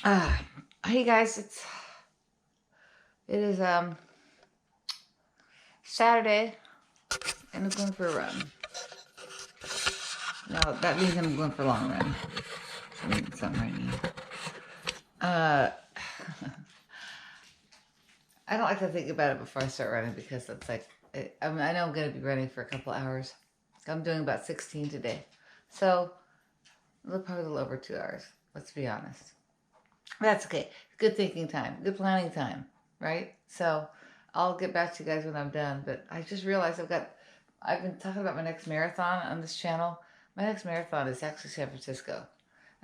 Uh, hey guys, it is Saturday and I'm going for a run. Now that means I'm going for a long run. I mean something right now. I don't like to think about it before I start running because it's like I know I'm going to be running for a couple hours. I'm doing about 16 today, so probably a little over 2 hours. Let's be honest. That's okay. Good thinking time. Good planning time. Right? So I'll get back to you guys when I'm done. But I just realized I've been talking about my next marathon on this channel. My next marathon is actually San Francisco.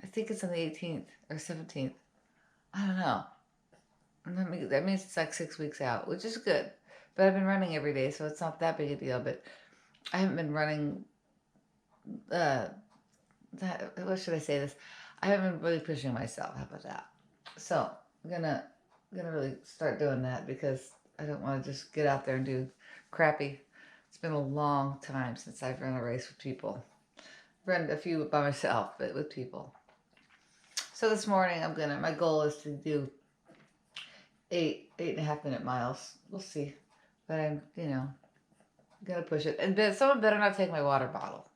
I think it's on the 18th or 17th. I don't know. That means it's like 6 weeks out, which is good. But I've been running every day, so it's not that big a deal. But I haven't been running, what should I say this? I haven't been really pushing myself. How about that? So I'm gonna really start doing that because I don't want to just get out there and do crappy. It's been a long time since I've run a race with people. Run a few by myself, but with people. So this morning my goal is to do 8.5 minute miles. We'll see. But I'm, gonna push it. And someone better not take my water bottle.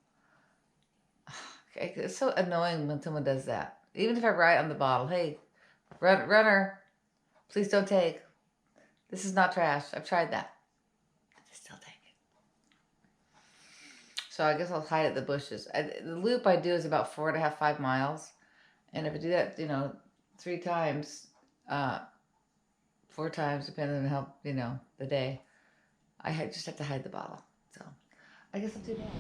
Okay, it's so annoying when someone does that. Even if I write on the bottle, hey, runner, please don't take. This is not trash. I've tried that. They still take it. So I guess I'll hide at the bushes. The loop I do is about 4.5, 5 miles. And if I do that, 3 times, 4 times, depending on how, the day, I just have to hide the bottle. So I guess I'll do that.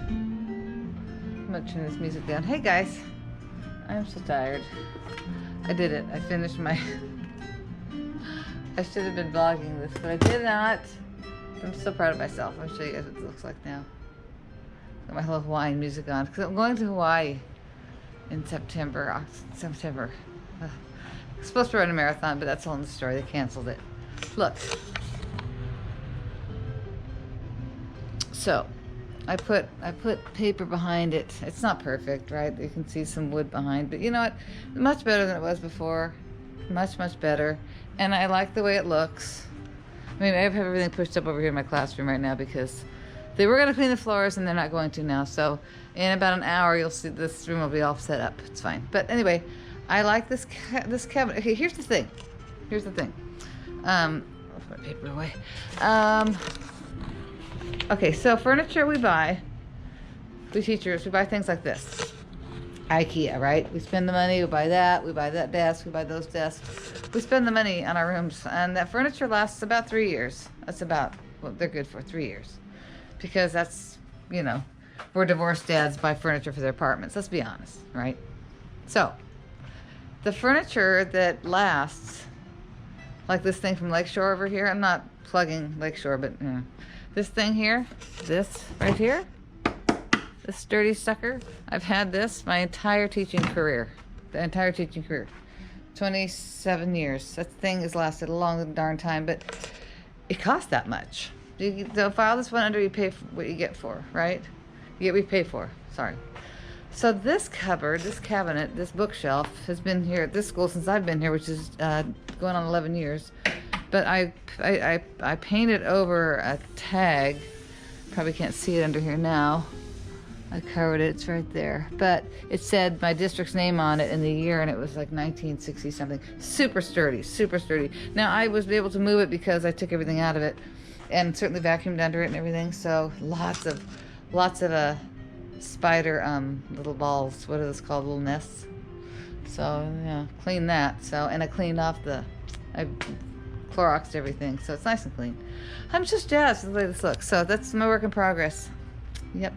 I'm gonna turn this music down. Hey guys, I'm so tired. I did it. I finished my... I should have been vlogging this, but I did not. I'm so proud of myself. I'll show you guys what it looks like now. Got my little Hawaiian music on because I'm going to Hawaii in September. I'm supposed to run a marathon, but that's all in the story. They canceled it. Look. So, I put paper behind it. It's not perfect, right? You can see some wood behind, but you know what? Much better than it was before. Much, much better. And I like the way it looks. I mean, I have everything pushed up over here in my classroom right now because they were going to clean the floors and they're not going to now. So in about an hour, you'll see this room will be all set up. It's fine. But anyway, I like this cabinet. Okay, here's the thing. I'll put my paper away. Okay, so furniture we buy. We teachers, we buy things like this. IKEA, right? We spend the money, we buy that desk, we buy those desks. We spend the money on our rooms, and that furniture lasts about 3 years. That's about what they're good for, 3 years. Because that's, we're divorced dads buy furniture for their apartments. Let's be honest, right? So, the furniture that lasts, like this thing from Lakeshore over here, I'm not plugging Lakeshore, but this thing here, this right here, this sturdy sucker, I've had this my entire teaching career. The entire teaching career. 27 years. That thing has lasted a long darn time, but it costs that much. You file this one under, you pay for what you get for, right? You get what you pay for, sorry. So this cupboard, this cabinet, this bookshelf has been here at this school since I've been here, which is going on 11 years. But I painted over a tag. Probably can't see it under here now. I covered it, it's right there. But it said my district's name on it in the year, and it was like 1960 something. Super sturdy, super sturdy. Now I was able to move it because I took everything out of it and certainly vacuumed under it and everything. So lots of spider little balls. What are those called? Little nests. So yeah, clean that. So, and I cleaned off I Cloroxed everything, so it's nice and clean. I'm just jazzed with the way this looks. So that's my work in progress. Yep.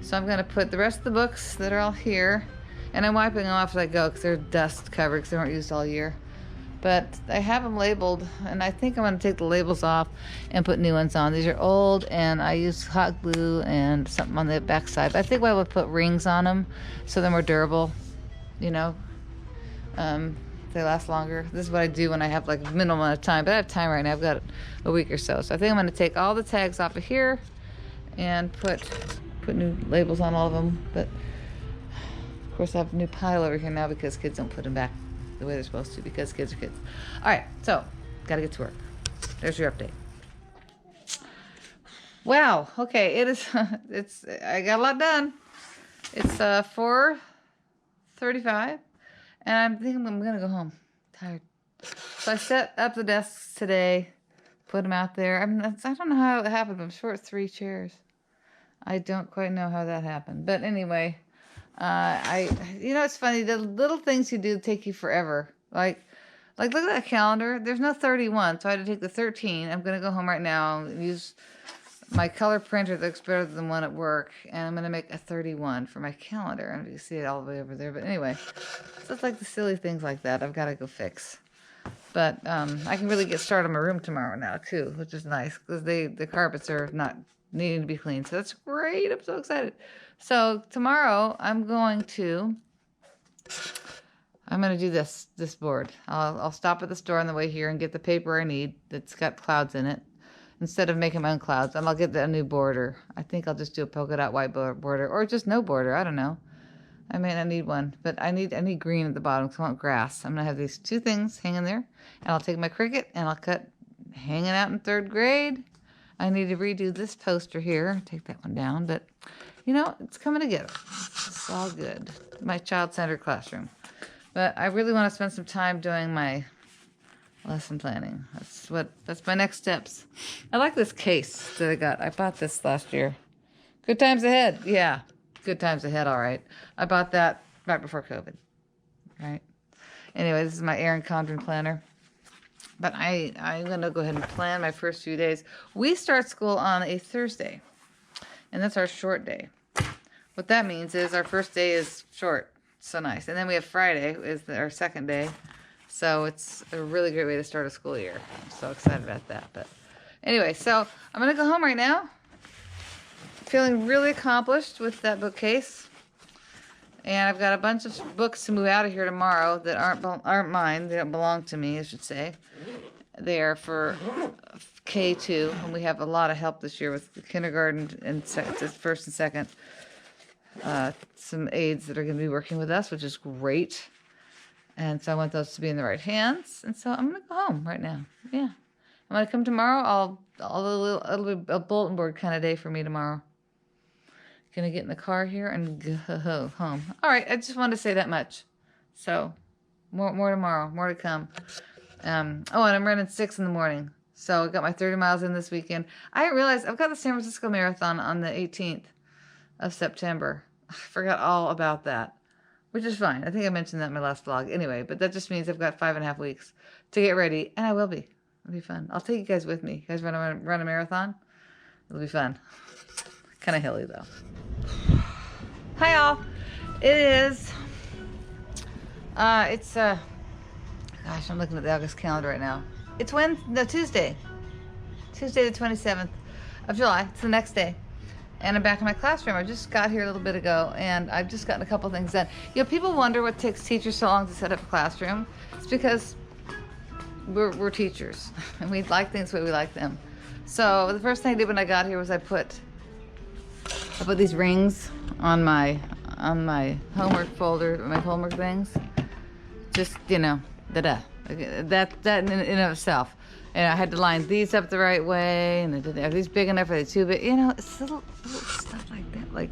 So I'm going to put the rest of the books that are all here, and I'm wiping them off as I go because they're dust covered because they weren't used all year. But I have them labeled, and I think I'm going to take the labels off and put new ones on. These are old, and I used hot glue and something on the back side. But I think I would put rings on them so they're more durable, they last longer. This is what I do when I have like a minimal amount of time, but I have time right now. I've got a week or so. So I think I'm going to take all the tags off of here and put new labels on all of them. But Of course, I have a new pile over here now because kids don't put them back the way they're supposed to because kids are kids. All right, so gotta get to work. There's your update. Wow. Okay, it is. I got a lot done. It's 4:35, and I'm thinking I'm gonna go home. Tired. So I set up the desks today, put them out there. I don't know how it happened. I'm short 3 chairs. I don't quite know how that happened, but anyway, it's funny. The little things you do take you forever. Like look at that calendar. There's no 31, so I had to take the 13. I'm gonna go home right now and use my color printer that looks better than the one at work, and I'm going to make a 31 for my calendar. And you can see it all the way over there. But anyway, so it's like the silly things like that I've got to go fix. But I can really get started on my room tomorrow now, too, which is nice because the carpets are not needing to be cleaned. So that's great. I'm so excited. So tomorrow I'm going to do this board. I'll stop at the store on the way here and get the paper I need that's got clouds in it, instead of making my own clouds. And I'll get a new border. I think I'll just do a polka dot white border, or just no border. I don't know. I may not need one, but I need green at the bottom because I want grass. I'm gonna have these 2 things hanging there, and I'll take my Cricut and I'll cut hanging out in 3rd grade. I need to redo this poster here. Take that one down, but it's coming together. It's all good. My child-centered classroom. But I really want to spend some time doing my lesson planning. That's my next steps. I like this case that I got. I bought this last year. Good times ahead. Yeah, good times ahead. All right. I bought that right before COVID. Right. Anyway, this is my Erin Condren planner. But I'm gonna go ahead and plan my first few days. We start school on a Thursday, and that's our short day. What that means is our first day is short. So nice. And then we have Friday is our second day. So it's a really great way to start a school year. I'm so excited about that. But anyway, so I'm going to go home right now. Feeling really accomplished with that bookcase. And I've got a bunch of books to move out of here tomorrow that aren't mine. They don't belong to me, I should say. They are for K2. And we have a lot of help this year with the kindergarten and first and second. Some aides that are going to be working with us, which is great. And so I want those to be in the right hands. And so I'm going to go home right now. Yeah. I'm going to come tomorrow. It'll be a bulletin board kind of day for me tomorrow. Going to get in the car here and go home. All right. I just wanted to say that much. So more tomorrow. More to come. And I'm running 6 in the morning. So I got my 30 miles in this weekend. I didn't realize I've got the San Francisco Marathon on the 18th of September. I forgot all about that. Which is fine. I think I mentioned that in my last vlog. Anyway, but that just means I've got 5.5 weeks to get ready. And I will be. It'll be fun. I'll take you guys with me. You guys run a marathon? It'll be fun. Kind of hilly, though. Hi, all. It is... gosh, I'm looking at the August calendar right now. It's Tuesday. Tuesday the 27th of July. It's the next day. And I'm back in my classroom. I just got here a little bit ago, and I've just gotten a couple things done. People wonder what takes teachers so long to set up a classroom. It's because we're teachers, and we like things the way we like them. So the first thing I did when I got here was I put these rings on my homework folder, my homework things. Just that in and of itself. And I had to line these up the right way, and are these big enough? Are they too big? It's little stuff like that.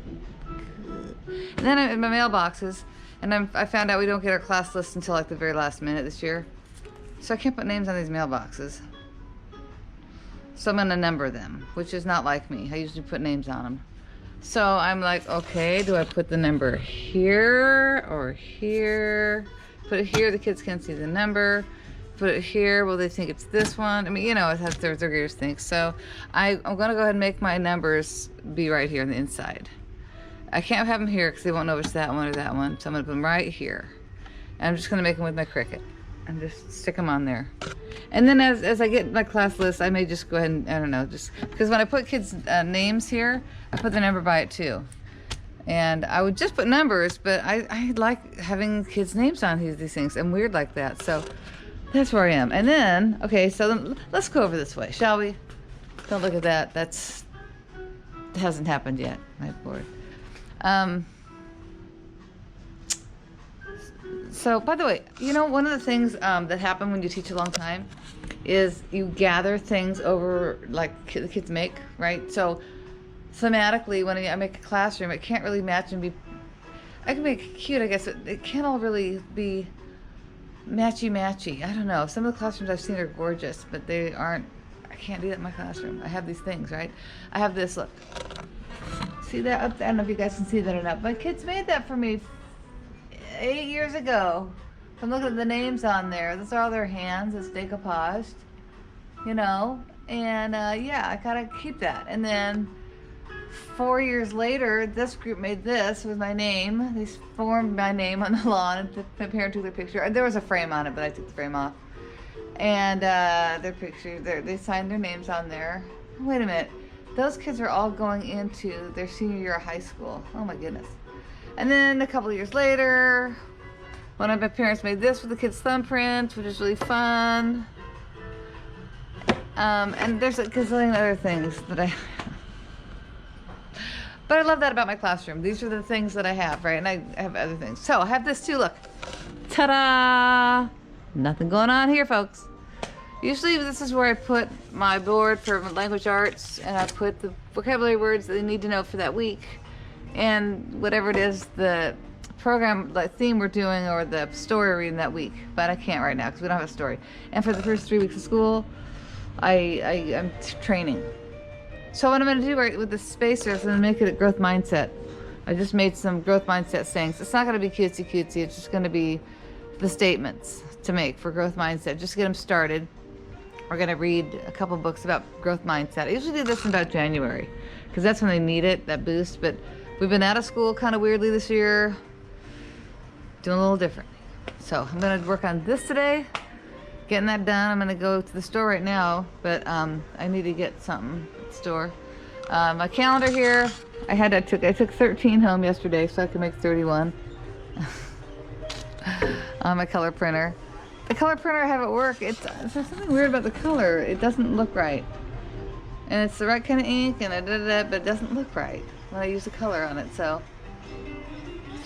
And then I'm in my mailboxes, and I found out we don't get our class list until the very last minute this year. So I can't put names on these mailboxes. So I'm going to number them, which is not like me. I usually put names on them. So I'm like, okay, do I put the number here or here? Put it here, the kids can't see the number. Put it here, will they think it's this one? It has third graders think. So I'm going to go ahead and make my numbers be right here on the inside. I can't have them here because they won't know if it's that one or that one. So I'm going to put them right here. And I'm just going to make them with my Cricut and just stick them on there. And then as I get my class list, I may just go ahead and, I don't know, just because when I put kids' names here, I put the number by it too. And I would just put numbers, but I like having kids' names on these things. I'm weird like that. So that's where I am. And then, okay, so let's go over this way, shall we? Don't look at that. That hasn't happened yet, my board. So, by the way, you know, one of the things that happen when you teach a long time is you gather things over, like the kids make, right? So, thematically, when I make a classroom, it can't really match and be, I can make it cute, I guess. It can't all really be matchy-matchy. I don't know. Some of the classrooms I've seen are gorgeous, but they aren't, I can't do that in my classroom. I have these things, right? I have this, look. See that up there? I don't know if you guys can see that or not. My kids made that for me 8 years ago. I'm looking at the names on there. Those are all their hands. It's decoupaged, you know. And yeah, I gotta keep that. And then 4 years later, this group made this with my name. They formed my name on the lawn. And my parents took their picture. There was a frame on it, but I took the frame off. And their picture, they signed their names on there. Wait a minute. Those kids are all going into their senior year of high school. Oh my goodness. And then a couple of years later, one of my parents made this with the kids' thumbprint, which is really fun. And there's a gazillion other things that I... But I love that about my classroom. These are the things that I have, right? And I have other things. So I have this too, look. Ta-da! Nothing going on here, folks. Usually this is where I put my board for language arts, and I put the vocabulary words that they need to know for that week, and whatever it is, the program, the theme we're doing, or the story reading that week. But I can't right now because we don't have a story. And for the first 3 weeks of school, I'm training. So what I'm going to do right with the spacers, I'm going to make it a growth mindset. I just made some growth mindset sayings. It's not going to be cutesy. It's just going to be the statements to make for growth mindset, just to get them started. We're going to read a couple books about growth mindset. I usually do this in about January because that's when they need it, that boost. But we've been out of school kind of weirdly this year, doing a little different. So I'm going to work on this today, getting that done. I'm going to go to the store right now, but I need to get something at the store. My calendar here, I took 13 home yesterday so I could make 31 on my color printer. The color printer I have at work, there's something weird about the color. It doesn't look right. And it's the right kind of ink, and but it doesn't look right when I use the color on it. So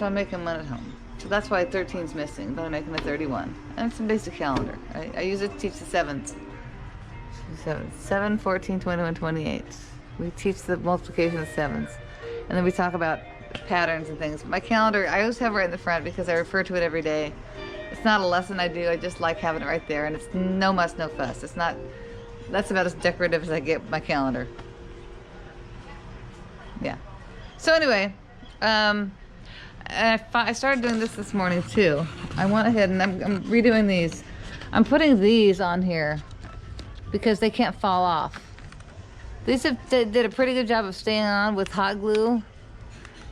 I'm making one at home. So that's why 13 is missing, but I'm making a 31. And it's a basic calendar. I use it to teach the sevens. 7, 14, 21, 28. We teach the multiplication of sevens. And then we talk about patterns and things. My calendar, I always have it right in the front because I refer to it every day. It's not a lesson I do. I just like having it right there, and it's no muss, no fuss. It's not. That's about as decorative as I get my calendar. Yeah. So anyway, I started doing this morning too. I went ahead and I'm redoing these. I'm putting these on here because they can't fall off. These did a pretty good job of staying on with hot glue,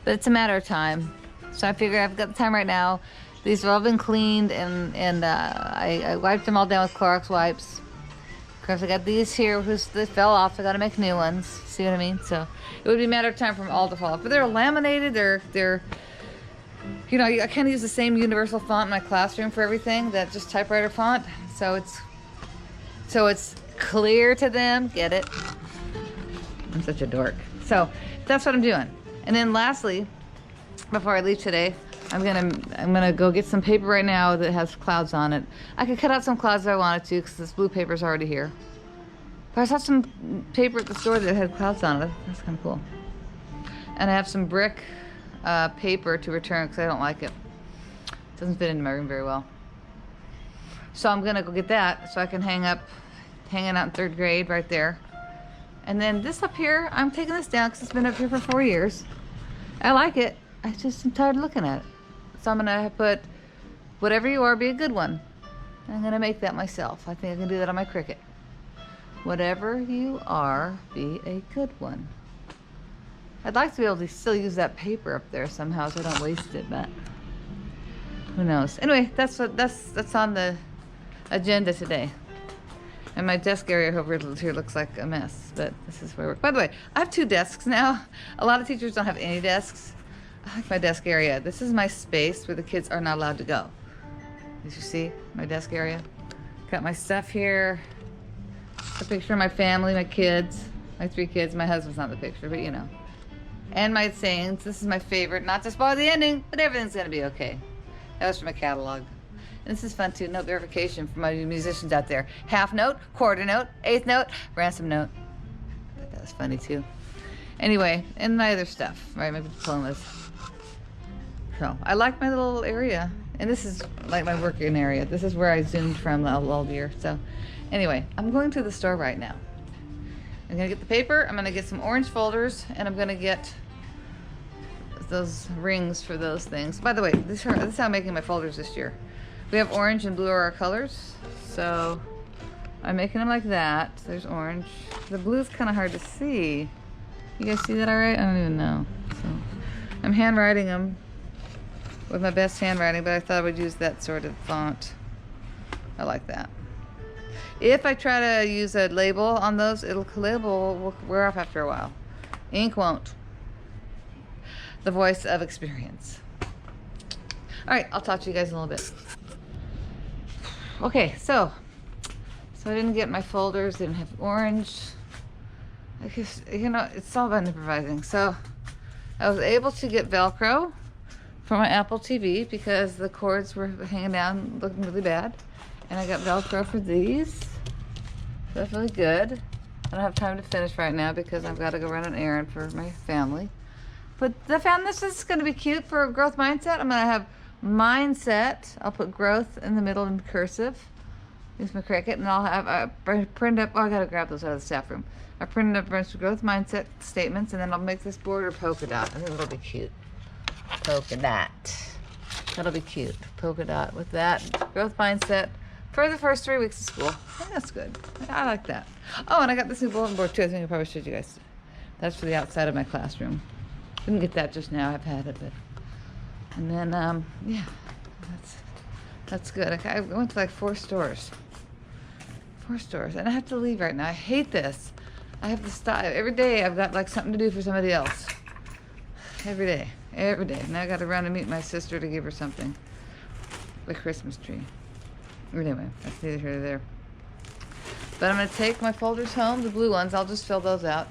but it's a matter of time. So I figure I've got the time right now. These have all been cleaned, and I wiped them all down with Clorox wipes. Of course, I got these here, they fell off. I got to make new ones. See what I mean? So it would be a matter of time for them all to fall off. But they're laminated. They're you know, I kind of use the same universal font in my classroom for everything. That just typewriter font. So it's clear to them. Get it? I'm such a dork. So that's what I'm doing. And then lastly, before I leave today, I'm gonna go get some paper right now that has clouds on it. I could cut out some clouds if I wanted to because this blue paper's already here. But I saw some paper at the store that had clouds on it. That's kind of cool. And I have some brick paper to return because I don't like it. It doesn't fit into my room very well. So I'm gonna go get that so I can hanging out in 3rd grade right there. And then this up here, I'm taking this down because it's been up here for 4 years. I like it. I just am tired of looking at it. So I'm gonna put, whatever you are, be a good one. I'm gonna make that myself. I think I can do that on my Cricut. Whatever you are, be a good one. I'd like to be able to still use that paper up there somehow so I don't waste it, but who knows. Anyway, that's on the agenda today. And my desk area over here looks like a mess, but this is where I work. By the way, I have 2 desks now. A lot of teachers don't have any desks. I like my desk area. This is my space where the kids are not allowed to go. Did you see my desk area? Got my stuff here. A picture of my family, my kids, my 3 kids. My husband's not in the picture, but you know. And my sayings. This is my favorite. Not to spoil the ending, but everything's gonna be okay. That was from a catalog. And this is fun too. Note verification for my musicians out there. Half note, quarter note, eighth note, ransom note. That was funny too. Anyway, and my other stuff, right? My diplomas. So I like my little area. And this is like my working area. This is where I zoomed from all year. So anyway, I'm going to the store right now. I'm gonna get the paper, I'm gonna get some orange folders, and I'm gonna get those rings for those things. By the way, this is how I'm making my folders this year. We have orange and blue are our colors, so I'm making them like that. There's orange. The blue's kind of hard to see. You guys see that all right? I don't even know. So I'm handwriting them with my best handwriting, but I thought I would use that sort of font. I like that. If I try to use a label on those, label will wear off after a while. Ink won't. The voice of experience. All right, I'll talk to you guys in a little bit. Okay, so I didn't get my folders, didn't have orange. I guess, you know, it's all about improvising. So I was able to get Velcro for my Apple TV because the cords were hanging down looking really bad. And I got Velcro for these. So that's really good. I don't have time to finish right now because I've got to go run an errand for my family. But I found this is going to be cute for a growth mindset. I'm going to have mindset. I'll put growth in the middle in cursive. Use my Cricut, and I'll have I print up. Oh, I got to grab those out of the staff room. I printed up a bunch of growth mindset statements, and then I'll make this border polka dot. I think it'll be cute. Polka dot. That'll be cute. Polka dot with that growth mindset for the first 3 weeks of school. Yeah, that's good. I like that. Oh, and I got this new bulletin board too. I think I probably showed you guys. That's for the outside of my classroom. Didn't get that just now. I've had it, but. And then, yeah, that's good. I went to like 4 stores. 4 stores. And I have to leave right now. I hate this. I have to stop. Every day I've got like something to do for somebody else. Every day. Every day. Now I got to run and meet my sister to give her something. The Christmas tree. Anyway, that's neither here nor there. But I'm going to take my folders home, the blue ones. I'll just fill those out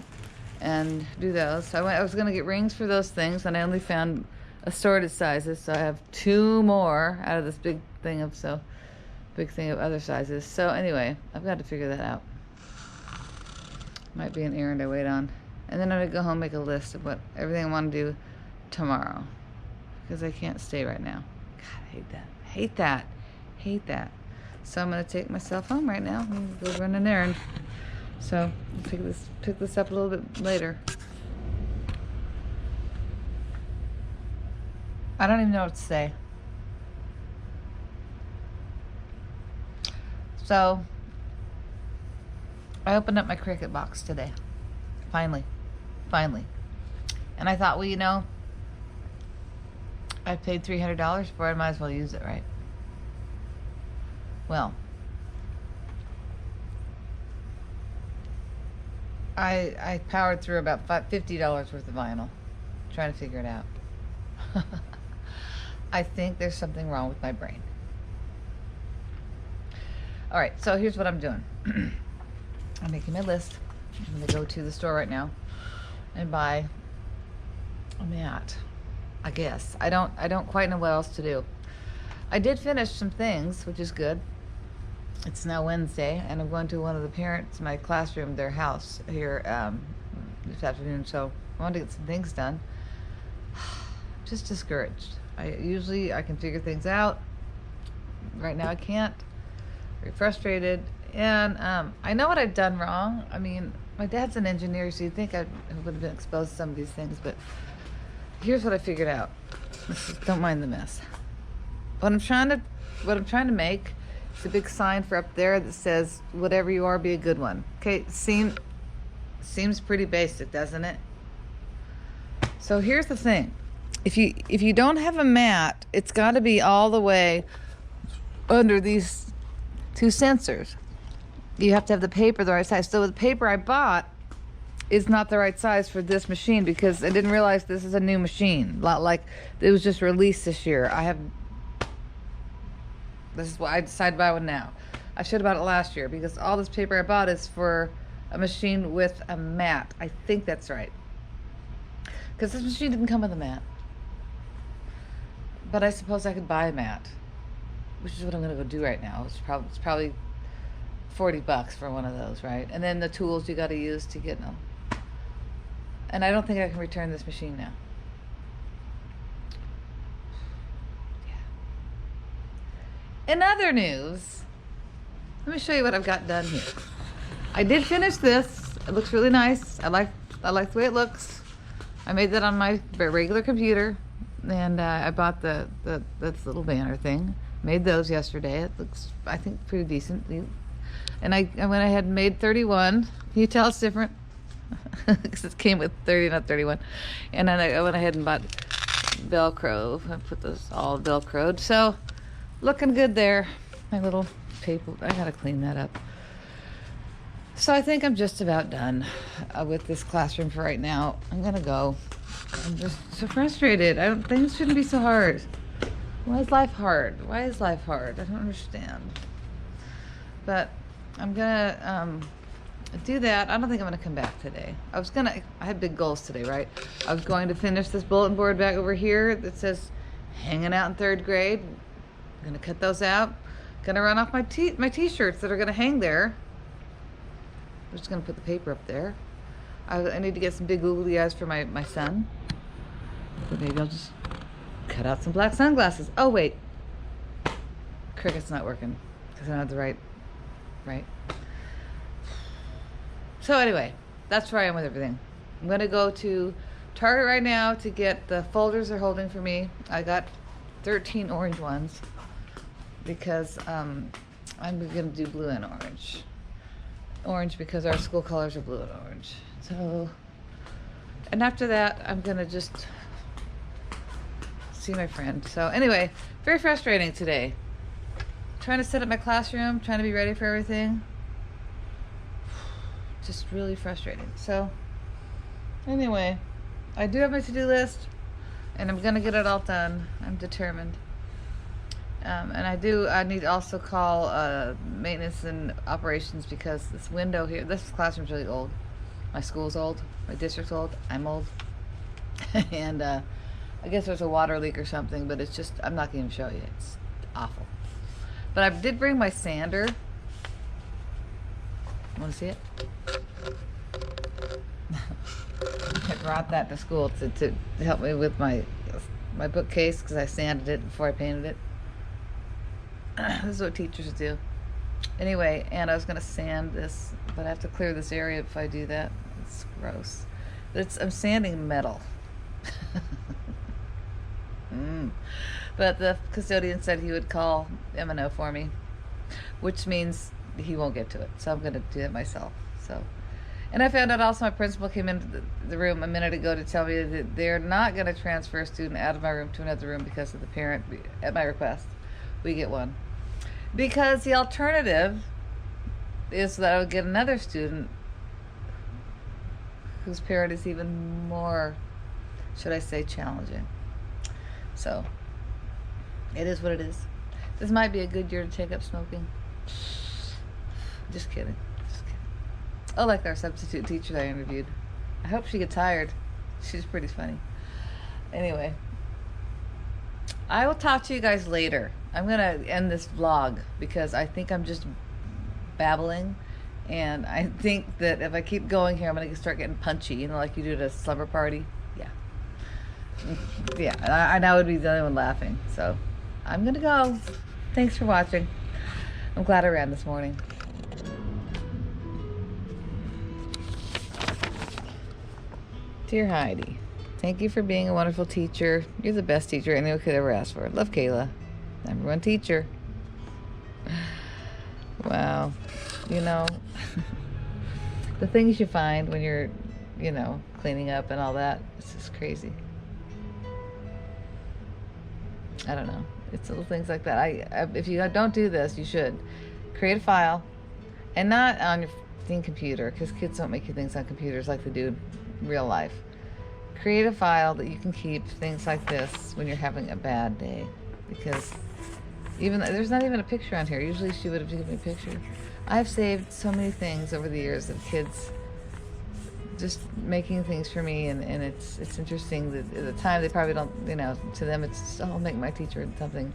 and do those. So I was going to get rings for those things, and I only found assorted sizes, so I have 2 more out of this big thing of other sizes. So anyway, I've got to figure that out. Might be an errand I wait on. And then I'm gonna go home and make a list of everything I want to do tomorrow, because I can't stay right now. God, I hate that. So I'm gonna take myself home right now and go run an errand. So I'll pick this up a little bit later. I don't even know what to say. So I opened up my Cricut box today. Finally. And I thought, well, you know, I paid $300 for it. I might as well use it, right? Well, I powered through about $50 worth of vinyl trying to figure it out. I think there's something wrong with my brain. All right, so here's what I'm doing. I'm making my list. I'm gonna go to the store right now and buy a mat. I guess I don't quite know what else to do. I did finish some things, which is good. It's now Wednesday, and I'm going to one of the parents in my classroom, their house here this afternoon. So I wanted to get some things done. Just discouraged. I can figure things out. Right now I can't. Very frustrated, and I know what I've done wrong. I mean, my dad's an engineer, so you'd think I would have been exposed to some of these things, but here's what I figured out. Don't mind the mess. What I'm trying to make is a big sign for up there that says, "Whatever you are, be a good one." Okay, seems pretty basic, doesn't it? So here's the thing. If you don't have a mat, it's got to be all the way under these 2 sensors. You have to have the paper the right size. So the paper I bought is not the right size for this machine because I didn't realize this is a new machine. Like it was just released this year. This is why I decided to buy one now. I should have bought it last year because all this paper I bought is for a machine with a mat. I think that's right. Because this machine didn't come with a mat. But I suppose I could buy a mat, which is what I'm gonna go do right now. It's probably $40 for one of those, right? And then the tools you got to use to get them. And I don't think I can return this machine now. Yeah. In other news, let me show you what I've got done here. I did finish this. It looks really nice. I like the way it looks. I made that on my regular computer, and I bought this little banner thing. Made those yesterday. It looks, I think, pretty decent. And I went ahead and made 31. Can you tell it's different? Because it came with 30, not 31. And then I went ahead and bought Velcro. I put those all Velcroed. So, looking good there. My little paper. I gotta clean that up. So I think I'm just about done with this classroom for right now. I'm gonna go. I'm just so frustrated. Things shouldn't be so hard. Why is life hard? Why is life hard? I don't understand. But I'm gonna do that. I don't think I'm gonna come back today. I had big goals today, right? I was going to finish this bulletin board back over here that says hanging out in 3rd grade. I'm gonna cut those out. Gonna run off my t-shirts that are gonna hang there. I'm just gonna put the paper up there. I need to get some big googly eyes for my son. But maybe I'll just cut out some black sunglasses. Oh wait, Cricut's not working because I don't have the right. So anyway, that's where I am with everything. I'm gonna go to Target right now to get the folders they're holding for me. I got 13 orange ones because I'm gonna do blue and orange. Orange because our school colors are blue and orange. So, and after that, I'm gonna just see my friend. So anyway, very frustrating today. Trying to set up my classroom, trying to be ready for everything. Just really frustrating. So anyway, I do have my to-do list and I'm gonna get it all done. I'm determined. And I need to also call maintenance and operations because this window here, this classroom's really old. My school's old, my district's old, I'm old. And I guess there's a water leak or something, but it's just, I'm not gonna even show you. It's awful. But I did bring my sander. Want to see it? I brought that to school to help me with my bookcase because I sanded it before I painted it. This is what teachers do. Anyway, and I was going to sand this, but I have to clear this area if I do that. It's gross. But I'm sanding metal. But the custodian said he would call M&O for me, which means he won't get to it. So I'm going to do it myself. So, and I found out also my principal came into the room a minute ago to tell me that they're not going to transfer a student out of my room to another room because of the parent, at my request. We get one. Because the alternative is that I would get another student whose parent is even more, should I say, challenging. So, it is what it is. This might be a good year to take up smoking. Just kidding. Oh, like our substitute teacher that I interviewed. I hope she gets hired. She's pretty funny. Anyway, I will talk to you guys later. I'm going to end this vlog because I think I'm just babbling. And I think that if I keep going here, I'm going to start getting punchy, you know, like you do at a slumber party. Yeah. Yeah, I would be the only one laughing. So I'm going to go. Thanks for watching. I'm glad I ran this morning. Dear Heidi, thank you for being a wonderful teacher. You're the best teacher anyone could ever ask for. Love, Kayla. Number 1 teacher. Wow. You know, the things you find when you're, you know, cleaning up and all that, it's just crazy. I don't know. It's little things like that. If you don't do this, you should. Create a file. And not on your computer, because kids don't make you things on computers like they do in real life. Create a file that you can keep things like this when you're having a bad day. Because even there's not even a picture on here. Usually she would have given me a picture. I've saved so many things over the years of kids just making things for me, and it's interesting that at the time they probably don't, to them it's, oh, I'll make my teacher something,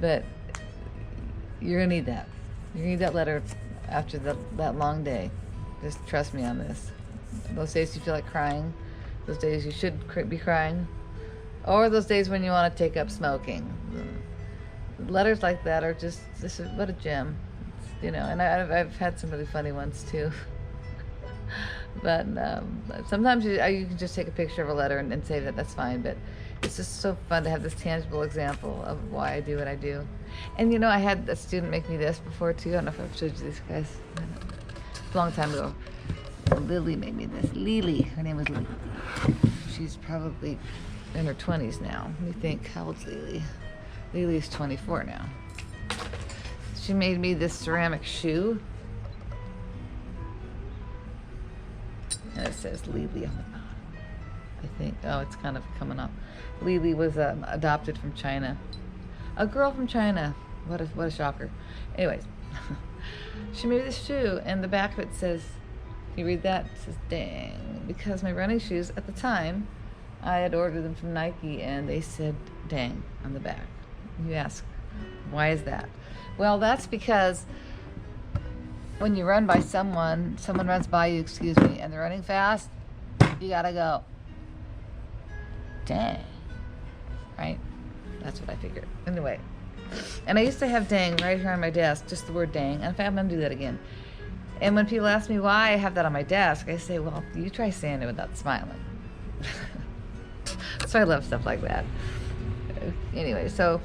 but you're gonna need that. You're gonna need that letter after that long day. Just trust me on this. Those days you feel like crying, those days you should be crying, or those days when you want to take up smoking. Letters like that are just what a gem, and I've had some really funny ones too. But sometimes you can just take a picture of a letter and save it. That's fine. But it's just so fun to have this tangible example of why I do what I do. And I had a student make me this before too. I don't know if I've showed you these guys. A long time ago. Lily made me this. Lily. Her name was Lily. She's probably in her 20s now. Let me think. How old's Lily? Lily's 24 now. She made me this ceramic shoe. And it says Lily on the bottom, I think. Oh, it's kind of coming up. Lily was adopted from China. A girl from China. What a shocker. Anyways, she made this shoe, and the back of it says, you read that? It says, dang. Because my running shoes, at the time, I had ordered them from Nike, and they said, dang, on the back. You ask, why is that? Well, that's because when you run by someone runs by you, and they're running fast, you gotta go, dang, right? That's what I figured. Anyway, and I used to have dang right here on my desk, just the word dang, and in fact, I'm gonna do that again. And when people ask me why I have that on my desk, I say, well, you try saying it without smiling. So I love stuff like that. Anyway, so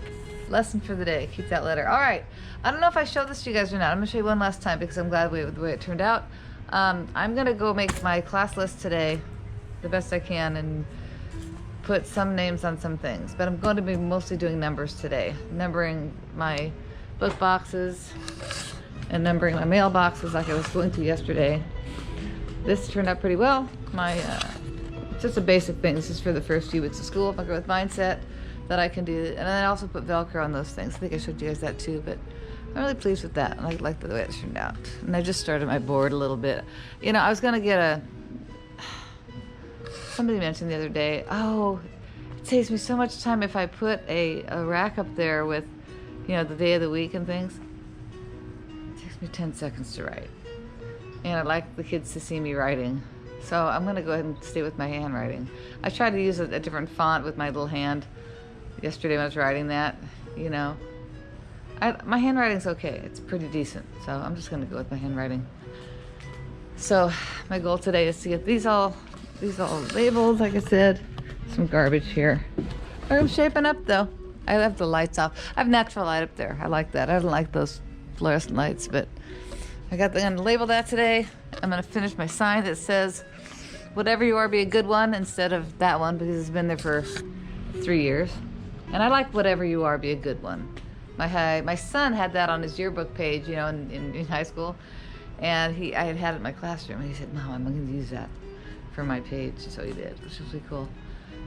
lesson for the day, keep that letter. All right, I don't know if I showed this to you guys or not. I'm gonna show you one last time because I'm glad with the way it turned out. I'm gonna go make my class list today the best I can and put some names on some things, but I'm going to be mostly doing numbers today, numbering my book boxes and numbering my mailboxes like I was going to yesterday. This turned out pretty well. It's just a basic thing. This is for the first few weeks of school. My growth mindset that I can do, and then I also put Velcro on those things. I think I showed you guys that too, but I'm really pleased with that. I like the way it turned out. And I just started my board a little bit. I was gonna get somebody mentioned the other day, oh, it saves me so much time if I put a rack up there with, the day of the week and things. It takes me 10 seconds to write. And I like the kids to see me writing. So I'm gonna go ahead and stay with my handwriting. I tried to use a different font with my little hand yesterday when I was writing that, my handwriting's okay. It's pretty decent. So I'm just gonna go with my handwriting. So my goal today is to get these all labeled, like I said. Some garbage here. I'm shaping up though. I left the lights off. I have natural light up there. I like that. I don't like those fluorescent lights, but I'm gonna label that today. I'm gonna finish my sign that says, whatever you are, be a good one, instead of that one because it's been there for 3 years. And I like whatever you are, be a good one. My son had that on his yearbook page, in high school, and I had it in my classroom, and he said, Mom, I'm going to use that for my page. So he did, which was really cool.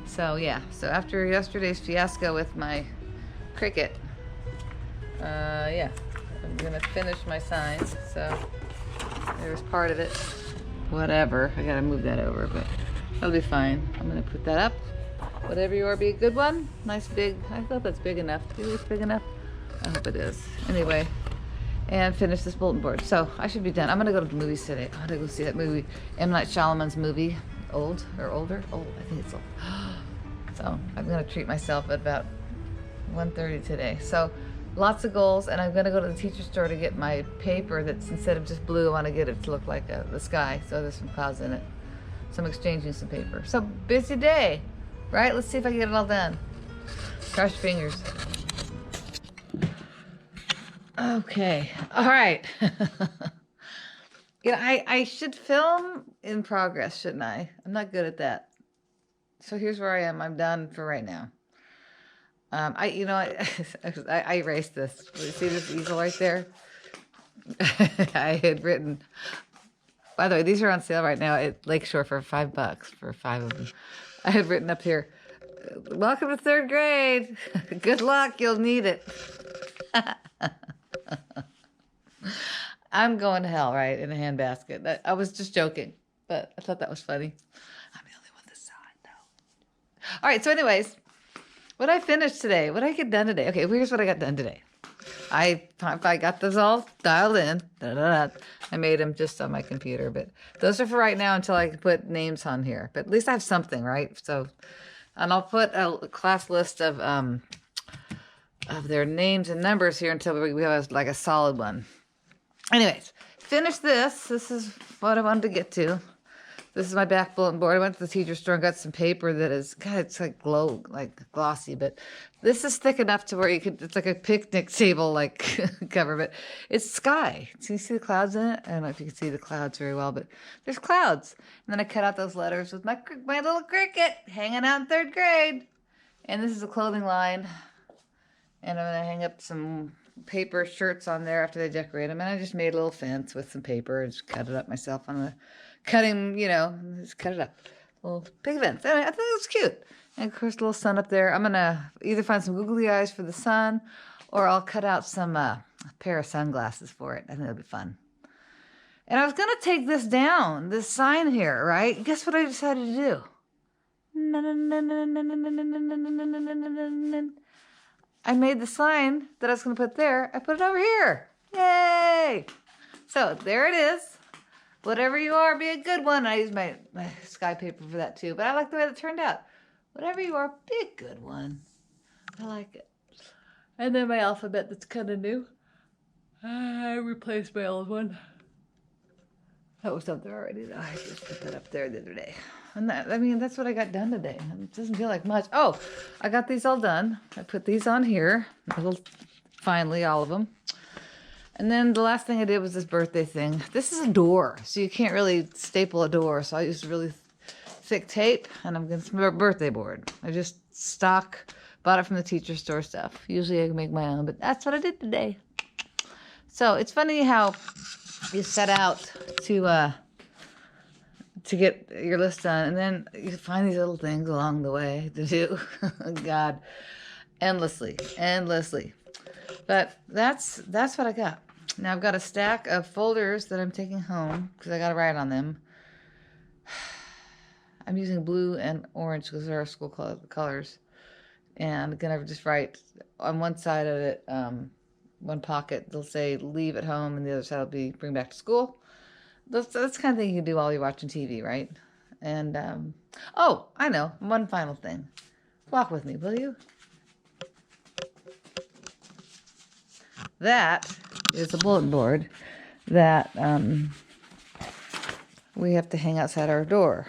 So yeah, so after yesterday's fiasco with my Cricut, I'm gonna finish my signs. So there's part of it. Whatever, I gotta move that over, but that'll be fine. I'm gonna put that up. Whatever you are, be a good one. Nice big, I thought that's big enough. Do you think it's big enough? I hope it is. Anyway, and finish this bulletin board. So I should be done. I'm gonna go to the movies today. I'm gonna go see that movie, M. Night Shyamalan's movie. Old or older? Old, I think it's old. So I'm gonna treat myself at about 1:30 today. So lots of goals, and I'm gonna go to the teacher store to get my paper that's, instead of just blue, I wanna get it to look like the sky. So there's some clouds in it. So I'm exchanging some paper. So busy day, right? Let's see if I can get it all done. Cross your fingers. Okay, all right. I should film in progress, shouldn't I? I'm not good at that. So here's where I am. I'm done for right now. I erased this. See this easel right there? I had written, by the way, these are on sale right now at Lakeshore for $5 for 5 of them. I had written up here, welcome to 3rd grade. Good luck, you'll need it. I'm going to hell, right, in a handbasket. I was just joking. but I thought that was funny. I'm the only one that saw it, though. All right, so anyways, what I finished today, what I get done today. Okay, here's what I got done today. I got this all dialed in. I made them just on my computer, but those are for right now until I can put names on here. But at least I have something, right? So, and I'll put a class list of their names and numbers here until we have like a solid one. Anyways, finish this. This is what I wanted to get to. This is my back bulletin board. I went to the teacher store and got some paper that is, God, it's like glossy, but this is thick enough to where it's like a picnic table, like cover, but it's sky. So you see the clouds in it? I don't know if you can see the clouds very well, but there's clouds. And then I cut out those letters with my little cricket hanging out in 3rd grade. And this is a clothing line. And I'm going to hang up some paper shirts on there after they decorate them. And I just made a little fence with some paper and just cut it up myself on the cutting, just cut it up. Little big fence. Anyway, I think it was cute. And of course, a little sun up there. I'm going to either find some googly eyes for the sun or I'll cut out some a pair of sunglasses for it. I think it'll be fun. And I was going to take this down, this sign here, right? Guess what I decided to do? I made the sign that I was going to put there. I put it over here. Yay! So there it is. Whatever you are, be a good one. I used my sky paper for that too. But I like the way that turned out. Whatever you are, be a good one. I like it. And then my alphabet that's kind of new. I replaced my old one. That was up there already, though. I just put that up there the other day. And that's what I got done today. It doesn't feel like much. Oh, I got these all done. I put these on here. Finally, all of them. And then the last thing I did was this birthday thing. This is a door, so you can't really staple a door. So I used really thick tape, and I'm getting some birthday board. I just bought it from the teacher store stuff. Usually I can make my own, but that's what I did today. So it's funny how you set out to get your list done, and then you find these little things along the way to do. God, endlessly. But that's what I got. Now I've got a stack of folders that I'm taking home because I got to write on them. I'm using blue and orange because they're our school colors. And I'm going to just write on one side of it, one pocket, they'll say leave at home, and the other side will be bring back to school. That's the kind of thing you can do while you're watching TV, right? And, oh, I know, one final thing. Walk with me, will you? That is a bulletin board that we have to hang outside our door.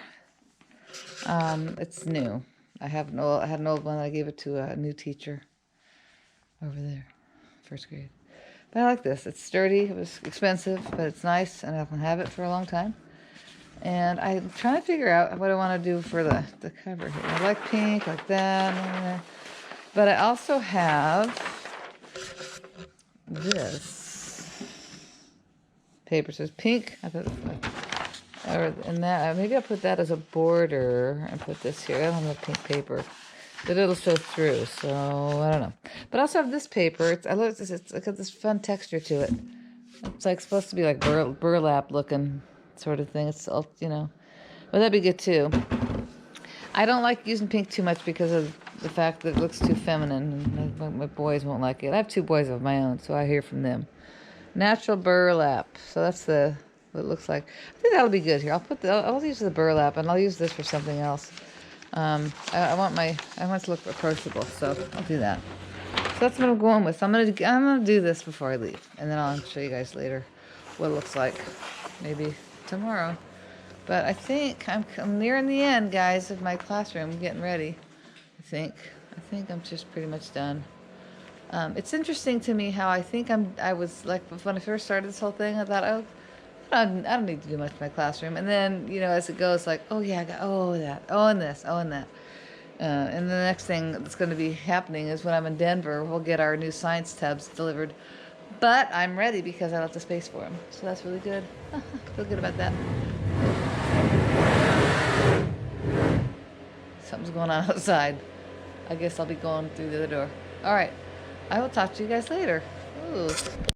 It's new. I had an old one. I gave it to a new teacher over there, 1st grade. But I like this. It's sturdy. It was expensive, but it's nice, and I can have it for a long time. And I'm trying to figure out what I want to do for the cover here. I like pink, like that. But I also have this paper. So it's pink. And that maybe I'll put that as a border and put this here. I don't have pink paper, but it'll show through. So I don't know. But I also have this paper. I love this. It's got this fun texture to it. It's like supposed to be like burlap looking sort of thing. It's all but that'd be good too. I don't like using pink too much because of the fact that it looks too feminine, and my boys won't like it. I have 2 boys of my own, so I hear from them. Natural burlap. So that's what it looks like. I think that'll be good here. I'll use the burlap, and I'll use this for something else. I want to look approachable, so I'll do that. So that's what I'm going with. So I'm gonna do this before I leave, and then I'll show you guys later what it looks like. Maybe tomorrow. But I think I'm nearing the end, guys, of my classroom. I'm getting ready. I think I'm just pretty much done. It's interesting to me how I was like when I first started this whole thing. I thought, I don't need to do much in my classroom. And then as it goes, like, oh yeah, I got that, and this, and that. And the next thing that's going to be happening is when I'm in Denver, we'll get our new science tubs delivered. But I'm ready because I left the space for them, so that's really good. Feel good about that. Something's going on outside. I guess I'll be going through the other door. All right. I will talk to you guys later. Ooh.